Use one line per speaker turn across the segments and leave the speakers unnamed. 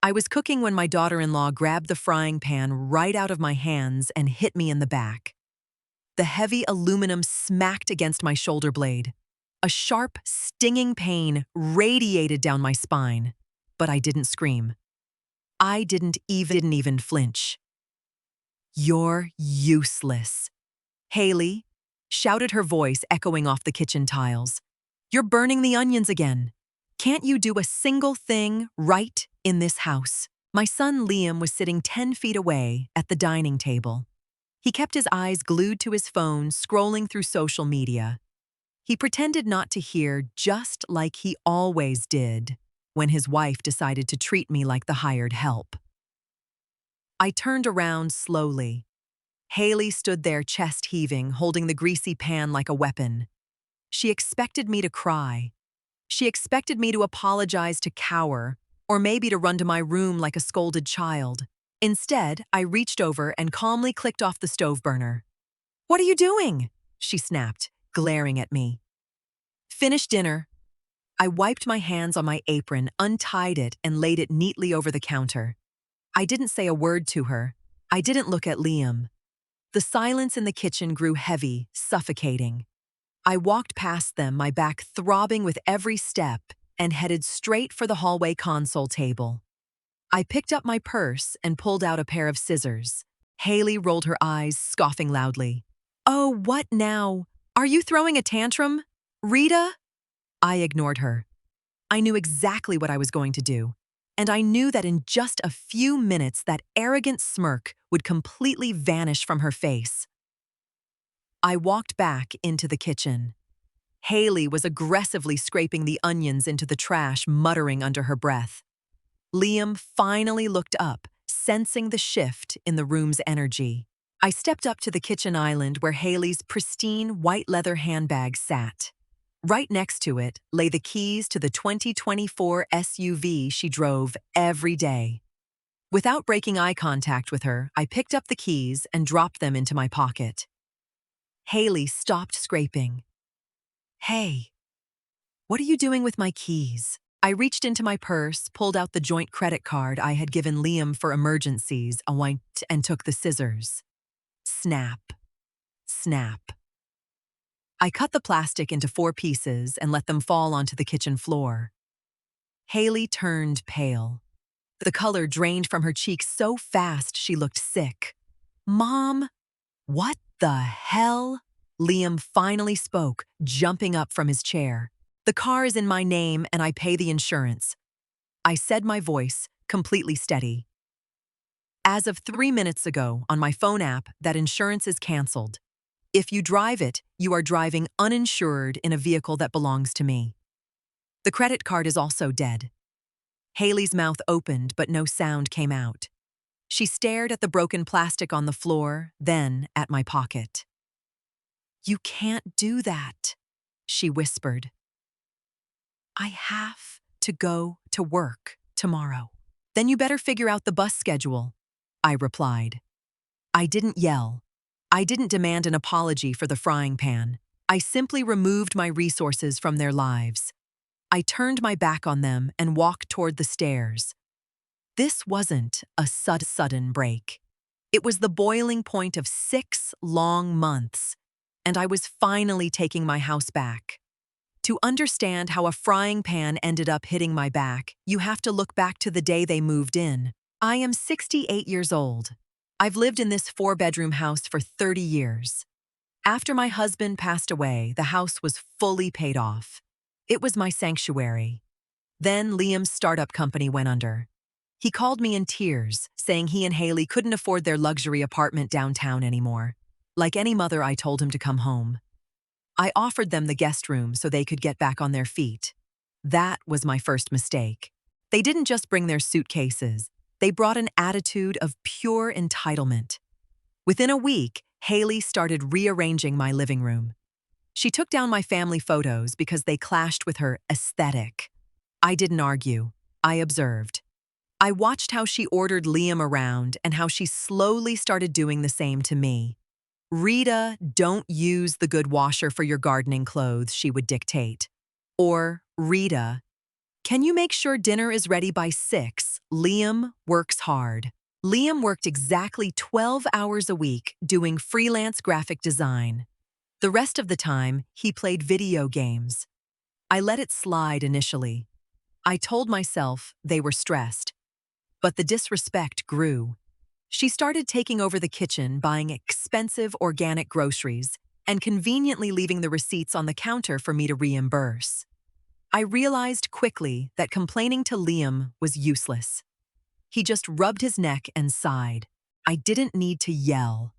I was cooking when my daughter-in-law grabbed the frying pan right out of my hands and hit me in the back. The heavy aluminum smacked against my shoulder blade. A sharp, stinging pain radiated down my spine, but I didn't scream. I didn't even flinch. "You're useless," Haley shouted, her voice echoing off the kitchen tiles. "You're burning the onions again. Can't you do a single thing right in this house?" My son Liam was sitting 10 feet away at the dining table. He kept his eyes glued to his phone, scrolling through social media. He pretended not to hear, just like he always did when his wife decided to treat me like the hired help. I turned around slowly. Haley stood there, chest heaving, holding the greasy pan like a weapon. She expected me to cry. She expected me to apologize, to cower, or maybe to run to my room like a scolded child. Instead, I reached over and calmly clicked off the stove burner. "What are you doing?" she snapped, glaring at me. "Finish dinner." I wiped my hands on my apron, untied it, and laid it neatly over the counter. I didn't say a word to her. I didn't look at Liam. The silence in the kitchen grew heavy, suffocating. I walked past them, my back throbbing with every step, and headed straight for the hallway console table. I picked up my purse and pulled out a pair of scissors. Haley rolled her eyes, scoffing loudly. "Oh, what now? Are you throwing a tantrum, Rita?" I ignored her. I knew exactly what I was going to do, and I knew that in just a few minutes that arrogant smirk would completely vanish from her face. I walked back into the kitchen. Haley was aggressively scraping the onions into the trash, muttering under her breath. Liam finally looked up, sensing the shift in the room's energy. I stepped up to the kitchen island where Haley's pristine white leather handbag sat. Right next to it lay the keys to the 2024 SUV she drove every day. Without breaking eye contact with her, I picked up the keys and dropped them into my pocket. Haley stopped scraping. "Hey, what are you doing with my keys?" I reached into my purse, pulled out the joint credit card I had given Liam for emergencies, and took the scissors. Snap. Snap. I cut the plastic into 4 pieces and let them fall onto the kitchen floor. Haley turned pale. The color drained from her cheeks so fast she looked sick. "Mom, what the hell?" Liam finally spoke, jumping up from his chair. "The car is in my name and I pay the insurance," I said, my voice completely steady. "As of 3 minutes ago, on my phone app, that insurance is canceled. If you drive it, you are driving uninsured in a vehicle that belongs to me. The credit card is also dead." Haley's mouth opened, but no sound came out. She stared at the broken plastic on the floor, then at my pocket. "You can't do that," she whispered. "I have to go to work tomorrow." "Then you better figure out the bus schedule," I replied. I didn't yell. I didn't demand an apology for the frying pan. I simply removed my resources from their lives. I turned my back on them and walked toward the stairs. This wasn't a sudden break. It was the boiling point of 6 long months, and I was finally taking my house back. To understand how a frying pan ended up hitting my back, you have to look back to the day they moved in. I am 68 years old. I've lived in this 4-bedroom house for 30 years. After my husband passed away, the house was fully paid off. It was my sanctuary. Then Liam's startup company went under. He called me in tears, saying he and Haley couldn't afford their luxury apartment downtown anymore. Like any mother, I told him to come home. I offered them the guest room so they could get back on their feet. That was my first mistake. They didn't just bring their suitcases. They brought an attitude of pure entitlement. Within a week, Haley started rearranging my living room. She took down my family photos because they clashed with her aesthetic. I didn't argue. I observed. I watched how she ordered Liam around and how she slowly started doing the same to me. "Rita, don't use the good washer for your gardening clothes," she would dictate. Or, "Rita, Can you make sure dinner is ready by 6? Liam works hard. Liam worked exactly 12 hours a week doing freelance graphic design. The rest of the time, he played video games. I let it slide initially. I told myself they were stressed. But the disrespect grew. She started taking over the kitchen, buying expensive organic groceries, and conveniently leaving the receipts on the counter for me to reimburse. I realized quickly that complaining to Liam was useless. He just rubbed his neck and sighed. I didn't need to yell.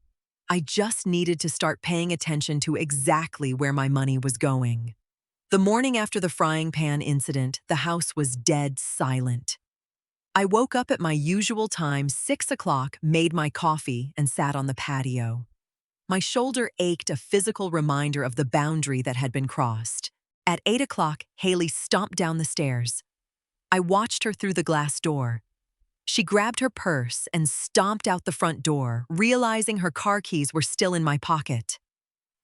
I just needed to start paying attention to exactly where my money was going. The morning after the frying pan incident, the house was dead silent. I woke up at my usual time, 6 o'clock, made my coffee, and sat on the patio. My shoulder ached, a physical reminder of the boundary that had been crossed. At 8 o'clock, Haley stomped down the stairs. I watched her through the glass door. She grabbed her purse and stomped out the front door, realizing her car keys were still in my pocket.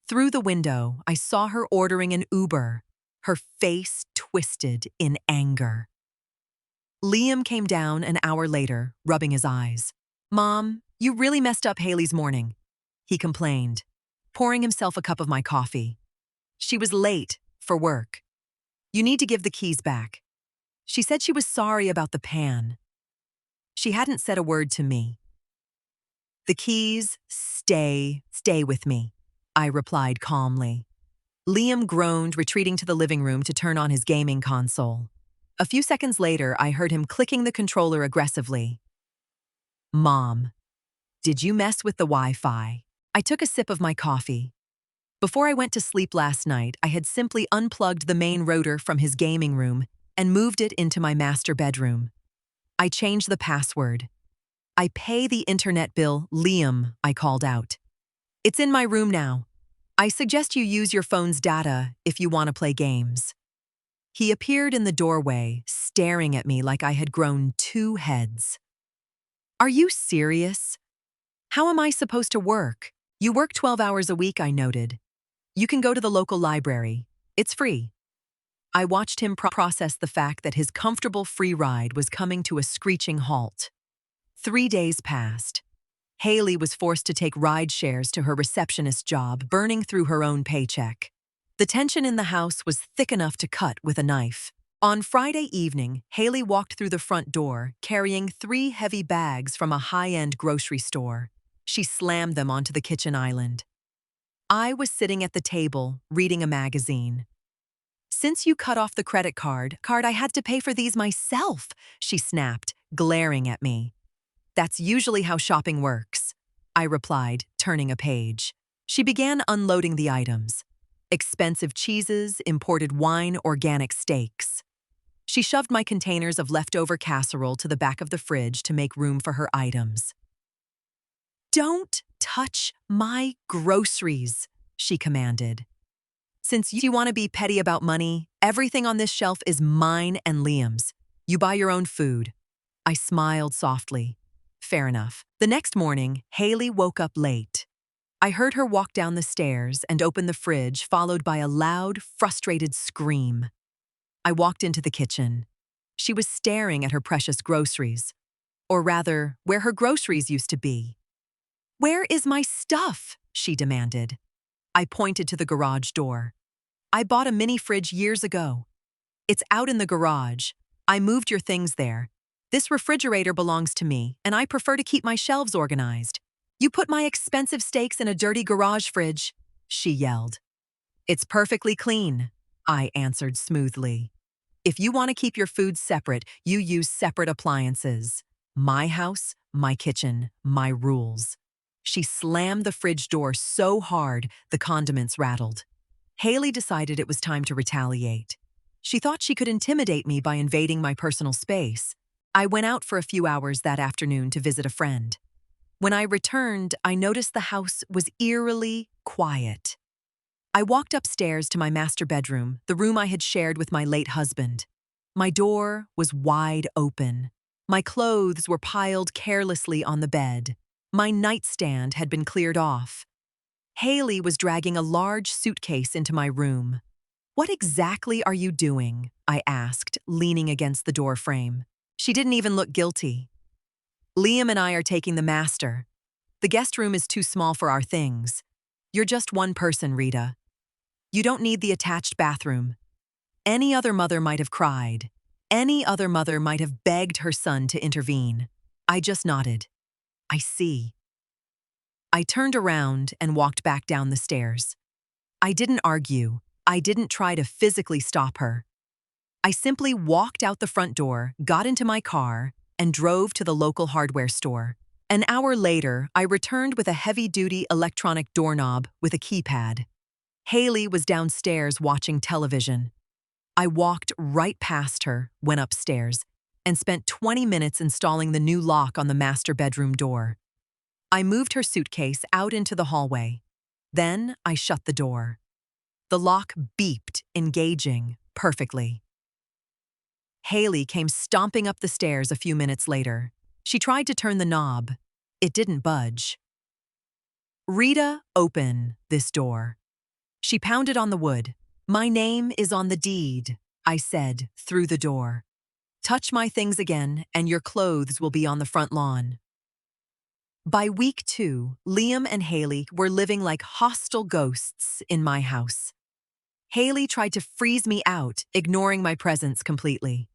Through the window, I saw her ordering an Uber, her face twisted in anger. Liam came down an hour later, rubbing his eyes. "Mom, you really messed up Haley's morning," he complained, pouring himself a cup of my coffee. "She was late for work. You need to give the keys back." She said she was sorry about the pan. She hadn't said a word to me. "The keys stay with me," I replied calmly. Liam groaned, retreating to the living room to turn on his gaming console. A few seconds later, I heard him clicking the controller aggressively. "Mom, did you mess with the Wi-Fi?" I took a sip of my coffee. Before I went to sleep last night, I had simply unplugged the main router from his gaming room and moved it into my master bedroom. I changed the password. "I pay the internet bill, Liam," I called out. "It's in my room now. I suggest you use your phone's data if you want to play games." He appeared in the doorway, staring at me like I had grown 2 heads. "Are you serious? How am I supposed to work? You work 12 hours a week," I noted. "You can go to the local library. It's free." I watched him process the fact that his comfortable free ride was coming to a screeching halt. 3 days passed. Haley was forced to take ride shares to her receptionist job, burning through her own paycheck. The tension in the house was thick enough to cut with a knife. On Friday evening, Haley walked through the front door, carrying 3 heavy bags from a high-end grocery store. She slammed them onto the kitchen island. I was sitting at the table, reading a magazine. "Since you cut off the credit card, I had to pay for these myself," she snapped, glaring at me. "That's usually how shopping works," I replied, turning a page. She began unloading the items. Expensive cheeses, imported wine, organic steaks. She shoved my containers of leftover casserole to the back of the fridge to make room for her items. "Don't touch my groceries," she commanded. "Since you want to be petty about money, everything on this shelf is mine and Liam's. You buy your own food." I smiled softly. Fair enough. The next morning, Haley woke up late. I heard her walk down the stairs and open the fridge, followed by a loud, frustrated scream. I walked into the kitchen. She was staring at her precious groceries. Or rather, where her groceries used to be. "Where is my stuff?" she demanded. I pointed to the garage door. "I bought a mini fridge years ago. It's out in the garage. I moved your things there. This refrigerator belongs to me, and I prefer to keep my shelves organized. You put my expensive steaks in a dirty garage fridge," she yelled. "It's perfectly clean," I answered smoothly. "If you want to keep your food separate, you use separate appliances. My house, my kitchen, my rules." She slammed the fridge door so hard the condiments rattled. Haley decided it was time to retaliate. She thought she could intimidate me by invading my personal space. I went out for a few hours that afternoon to visit a friend. When I returned, I noticed the house was eerily quiet. I walked upstairs to my master bedroom, the room I had shared with my late husband. My door was wide open. My clothes were piled carelessly on the bed. My nightstand had been cleared off. Haley was dragging a large suitcase into my room. "What exactly are you doing?" I asked, leaning against the door frame. She didn't even look guilty. Liam and I are taking the master. The guest room is too small for our things. You're just one person, Rita. You don't need the attached bathroom. Any other mother might have cried. Any other mother might have begged her son to intervene. I just nodded. I see. I turned around and walked back down the stairs. I didn't argue. I didn't try to physically stop her. I simply walked out the front door, got into my car, and drove to the local hardware store. An hour later, I returned with a heavy-duty electronic doorknob with a keypad. Haley was downstairs watching television. I walked right past her, went upstairs, and spent 20 minutes installing the new lock on the master bedroom door. I moved her suitcase out into the hallway. Then I shut the door. The lock beeped, engaging perfectly. Haley came stomping up the stairs a few minutes later. She tried to turn the knob. It didn't budge. Rita, open this door. She pounded on the wood. My name is on the deed, I said through the door. Touch my things again, and your clothes will be on the front lawn. By week 2, Liam and Haley were living like hostile ghosts in my house. Haley tried to freeze me out, ignoring my presence completely.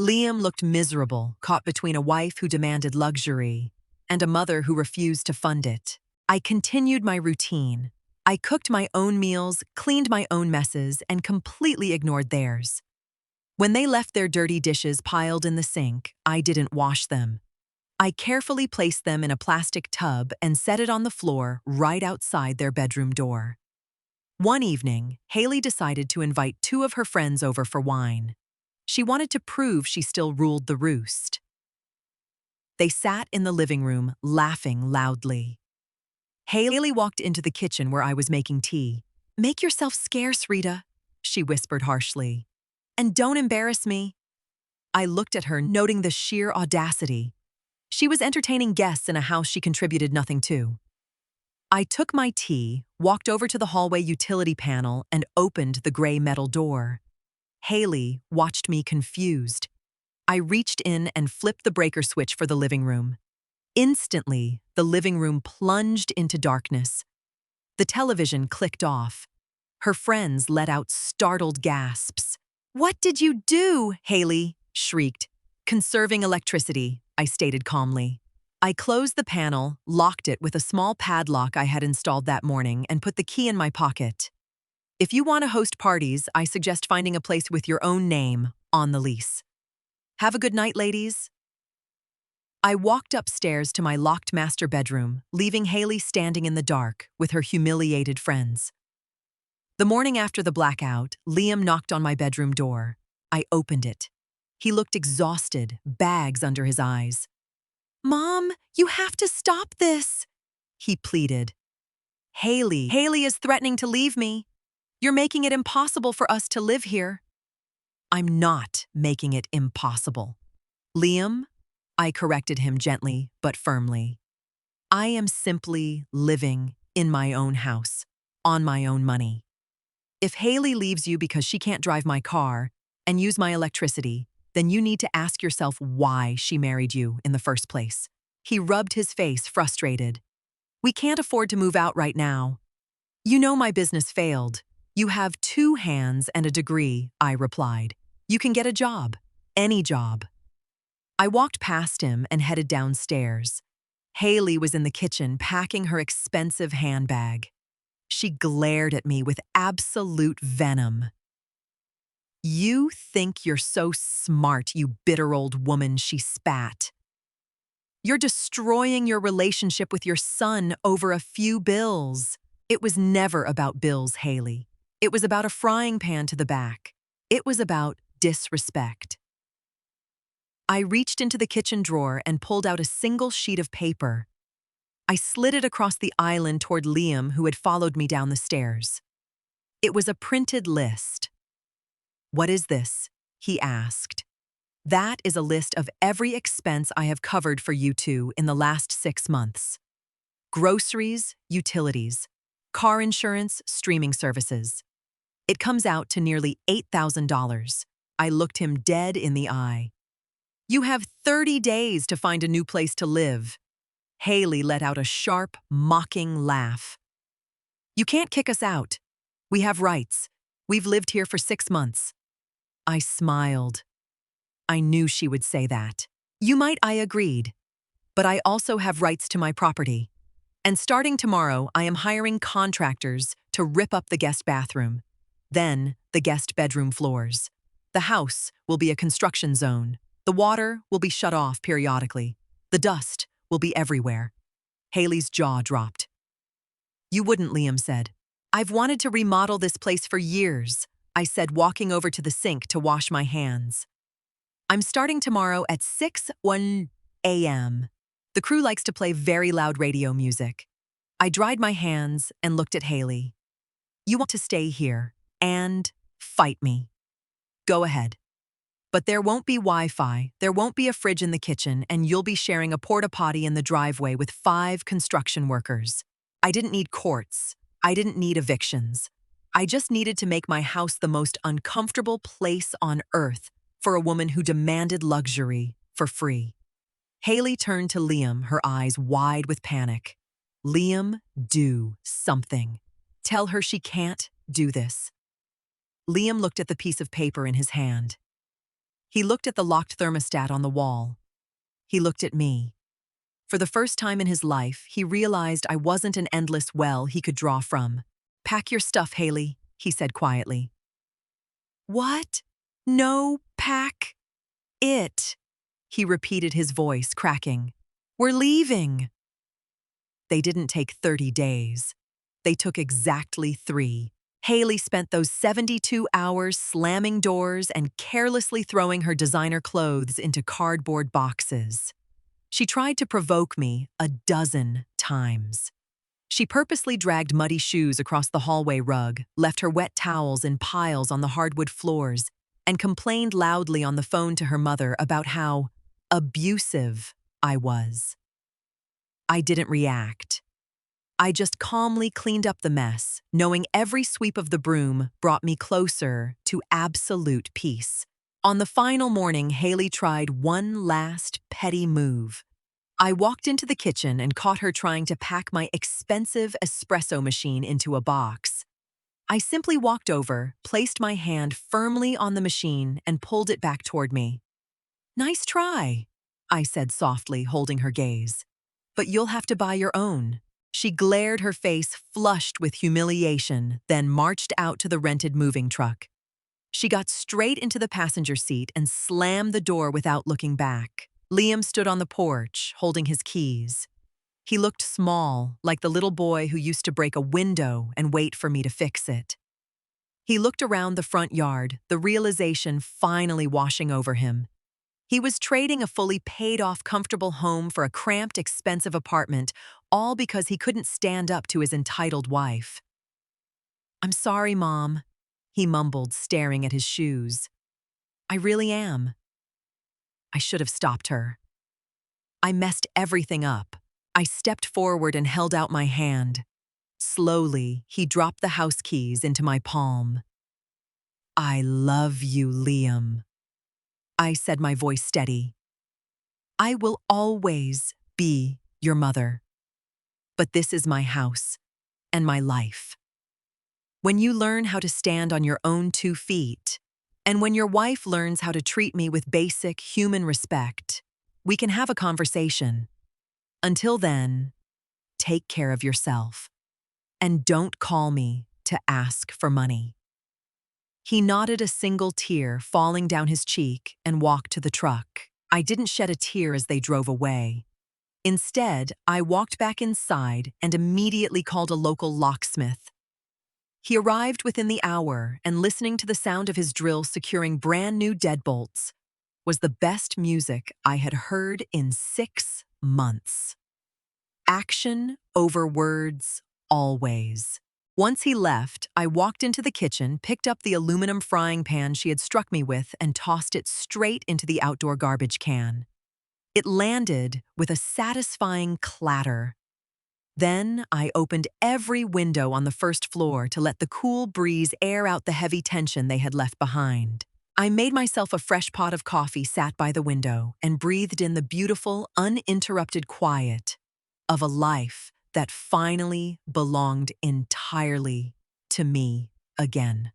Liam looked miserable, caught between a wife who demanded luxury and a mother who refused to fund it. I continued my routine. I cooked my own meals, cleaned my own messes, and completely ignored theirs. When they left their dirty dishes piled in the sink, I didn't wash them. I carefully placed them in a plastic tub and set it on the floor right outside their bedroom door. One evening, Haley decided to invite 2 of her friends over for wine. She wanted to prove she still ruled the roost. They sat in the living room, laughing loudly. Haley walked into the kitchen where I was making tea. Make yourself scarce, Rita, she whispered harshly. And don't embarrass me. I looked at her, noting the sheer audacity. She was entertaining guests in a house she contributed nothing to. I took my tea, walked over to the hallway utility panel, and opened the gray metal door. Haley watched me confused. I reached in and flipped the breaker switch for the living room. Instantly, the living room plunged into darkness. The television clicked off. Her friends let out startled gasps. What did you do? Haley shrieked. Conserving electricity, I stated calmly. I closed the panel, locked it with a small padlock I had installed that morning, and put the key in my pocket. If you want to host parties, I suggest finding a place with your own name on the lease. Have a good night, ladies. I walked upstairs to my locked master bedroom, leaving Haley standing in the dark with her humiliated friends. The morning after the blackout, Liam knocked on my bedroom door. I opened it. He looked exhausted, bags under his eyes. Mom, you have to stop this, he pleaded. Haley is threatening to leave me. You're making it impossible for us to live here. I'm not making it impossible. Liam, I corrected him gently but firmly. I am simply living in my own house, on my own money. If Haley leaves you because she can't drive my car and use my electricity, then you need to ask yourself why she married you in the first place. He rubbed his face, frustrated. We can't afford to move out right now. You know my business failed. You have 2 hands and a degree, I replied. You can get a job, any job. I walked past him and headed downstairs. Haley was in the kitchen packing her expensive handbag. She glared at me with absolute venom. You think you're so smart, you bitter old woman, she spat. You're destroying your relationship with your son over a few bills. It was never about bills, Haley. It was about a frying pan to the back. It was about disrespect. I reached into the kitchen drawer and pulled out a single sheet of paper. I slid it across the island toward Liam, who had followed me down the stairs. It was a printed list. What is this? He asked. That is a list of every expense I have covered for you 2 in the last 6 months. Groceries, utilities, car insurance, streaming services. It comes out to nearly $8,000. I looked him dead in the eye. You have 30 days to find a new place to live. Haley let out a sharp, mocking laugh. You can't kick us out. We have rights. We've lived here for 6 months. I smiled. I knew she would say that. You might, I agreed. But I also have rights to my property. And starting tomorrow, I am hiring contractors to rip up the guest bathroom. Then, the guest bedroom floors. The house will be a construction zone. The water will be shut off periodically. The dust will be everywhere. Haley's jaw dropped. You wouldn't, Liam said. I've wanted to remodel this place for years, I said, walking over to the sink to wash my hands. I'm starting tomorrow at 6:01 a.m. The crew likes to play very loud radio music. I dried my hands and looked at Haley. You want to stay here and fight me? Go ahead. But there won't be Wi-Fi, there won't be a fridge in the kitchen, and you'll be sharing a porta-potty in the driveway with 5 construction workers. I didn't need courts. I didn't need evictions. I just needed to make my house the most uncomfortable place on earth for a woman who demanded luxury for free. Haley turned to Liam, her eyes wide with panic. Liam, do something. Tell her she can't do this. Liam looked at the piece of paper in his hand. He looked at the locked thermostat on the wall. He looked at me. For the first time in his life, he realized I wasn't an endless well he could draw from. Pack your stuff, Haley, he said quietly. What? No, pack it, he repeated, his voice cracking. We're leaving. They didn't take 30 days. They took exactly 3. Haley spent those 72 hours slamming doors and carelessly throwing her designer clothes into cardboard boxes. She tried to provoke me a dozen times. She purposely dragged muddy shoes across the hallway rug, left her wet towels in piles on the hardwood floors, and complained loudly on the phone to her mother about how abusive I was. I didn't react. I just calmly cleaned up the mess, knowing every sweep of the broom brought me closer to absolute peace. On the final morning, Haley tried one last petty move. I walked into the kitchen and caught her trying to pack my expensive espresso machine into a box. I simply walked over, placed my hand firmly on the machine, and pulled it back toward me. Nice try, I said softly, holding her gaze. But you'll have to buy your own. She glared, her face flushed with humiliation, then marched out to the rented moving truck. She got straight into the passenger seat and slammed the door without looking back. Liam stood on the porch, holding his keys. He looked small, like the little boy who used to break a window and wait for me to fix it. He looked around the front yard, the realization finally washing over him. He was trading a fully paid-off comfortable home for a cramped, expensive apartment, all because he couldn't stand up to his entitled wife. I'm sorry, Mom, he mumbled, staring at his shoes. I really am. I should have stopped her. I messed everything up. I stepped forward and held out my hand. Slowly, he dropped the house keys into my palm. I love you, Liam, I said, my voice steady. I will always be your mother. But this is my house and my life. When you learn how to stand on your own 2 feet, and when your wife learns how to treat me with basic human respect, we can have a conversation. Until then, take care of yourself. And don't call me to ask for money. He nodded, a single tear falling down his cheek, and walked to the truck. I didn't shed a tear as they drove away. Instead, I walked back inside and immediately called a local locksmith. He arrived within the hour, and listening to the sound of his drill securing brand new deadbolts was the best music I had heard in 6 months. Action over words, always. Once he left, I walked into the kitchen, picked up the aluminum frying pan she had struck me with, and tossed it straight into the outdoor garbage can. It landed with a satisfying clatter. Then I opened every window on the first floor to let the cool breeze air out the heavy tension they had left behind. I made myself a fresh pot of coffee, sat by the window, and breathed in the beautiful, uninterrupted quiet of a life that finally belonged entirely to me again.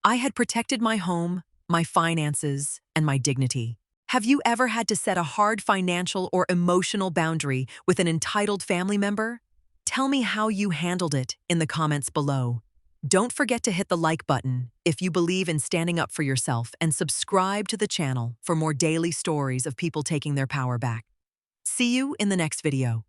I had protected my home, my finances, and my dignity. Have you ever had to set a hard financial or emotional boundary with an entitled family member? Tell me how you handled it in the comments below. Don't forget to hit the like button if you believe in standing up for yourself, and subscribe to the channel for more daily stories of people taking their power back. See you in the next video.